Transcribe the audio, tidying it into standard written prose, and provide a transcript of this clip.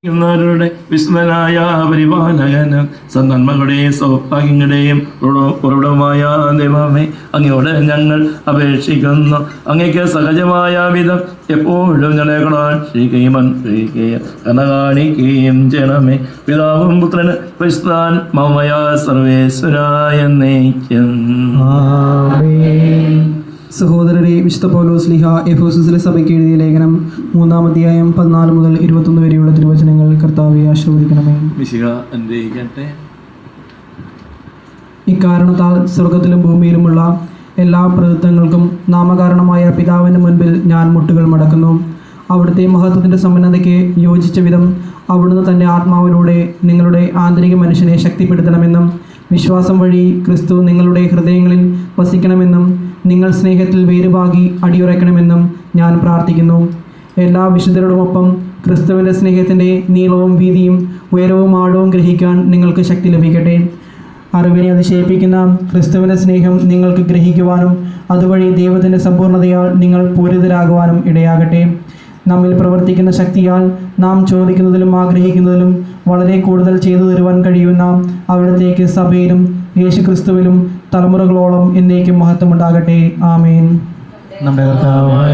രുടെ വിസ്മനായ പരിപാലകന് സന്മകളുടെയും സൗഭാഗ്യങ്ങളുടെയും ഉറവിടമായ ദൈവമേ, അങ്ങയോട് ഞങ്ങൾ അപേക്ഷിക്കുന്നു. അങ്ങയ്ക്ക് സഹജമായ വിധം എപ്പോഴും ഞങ്ങളെ കടാക്ഷിക്കുകയും അനുഗ്രഹിക്കുകയും കണകാണിക്കുകയും ചെയ്യണമേ. പിതാവും പുത്രന് പരിശുദ്ധാത്മാവുമായ സർവേശ്വരായ എന്നേക്കും. സഹോദരരെ, വിശുദ്ധ പൗലോസ് ശ്ലീഹ എഫെസോസിലെ സഭയ്ക്ക് എഴുതിയ ലേഖനം 3-ാം അധ്യായം 14 മുതൽ 21 വരെയുള്ള തിരുവചനങ്ങൾ കർത്താവെ ആശീർവദിക്കണമേ. ഇക്കാരണത്താൽ സ്വർഗത്തിലും ഭൂമിയിലുമുള്ള എല്ലാ പ്രവൃത്തികൾക്കും നാമകാരണമായ പിതാവിൻ്റെ മുൻപിൽ ഞാൻ മുട്ടുകൾ മടക്കുന്നു. അവിടുത്തെ മഹത്വത്തിൻ്റെ സമ്പന്നതയ്ക്ക് യോജിച്ച വിധം അവിടുന്ന് തൻ്റെ ആത്മാവിലൂടെ നിങ്ങളുടെ ആന്തരിക മനുഷ്യനെ ശക്തിപ്പെടുത്തണമെന്നും വിശ്വാസം വഴി ക്രിസ്തു നിങ്ങളുടെ ഹൃദയങ്ങളിൽ വസിക്കണമെന്നും നിങ്ങൾ സ്നേഹത്തിൽ വേരുപാകി അടിയുറയ്ക്കണമെന്നും ഞാൻ പ്രാർത്ഥിക്കുന്നു. എല്ലാ വിശുദ്ധരോടുമൊപ്പം ക്രിസ്തുവിൻ്റെ സ്നേഹത്തിൻ്റെ നീളവും വീതിയും ഉയരവും ആഴവും ഗ്രഹിക്കാൻ നിങ്ങൾക്ക് ശക്തി ലഭിക്കട്ടെ. അറിവിനെ അതിശയിപ്പിക്കുന്ന ക്രിസ്തുവിൻ്റെ സ്നേഹം നിങ്ങൾക്ക് ഗ്രഹിക്കുവാനും അതുവഴി ദൈവത്തിൻ്റെ സമ്പൂർണ്ണതയാൽ നിങ്ങൾ പൂരിതരാകുവാനും ഇടയാകട്ടെ. നമ്മിൽ പ്രവർത്തിക്കുന്ന ശക്തിയാൽ നാം ചോദിക്കുന്നതിലും ആഗ്രഹിക്കുന്നതിലും വളരെ കൂടുതൽ ചെയ്തു തരുവാൻ കഴിയുന്ന അവിടത്തേക്ക് സഭയിലും യേശുക്രിസ്തുവിലും തലമുറകളോളം എന്നേക്കും മഹത്വമുണ്ടാകട്ടെ. ആമേൻ. നമ്മുടെ കർത്താവായ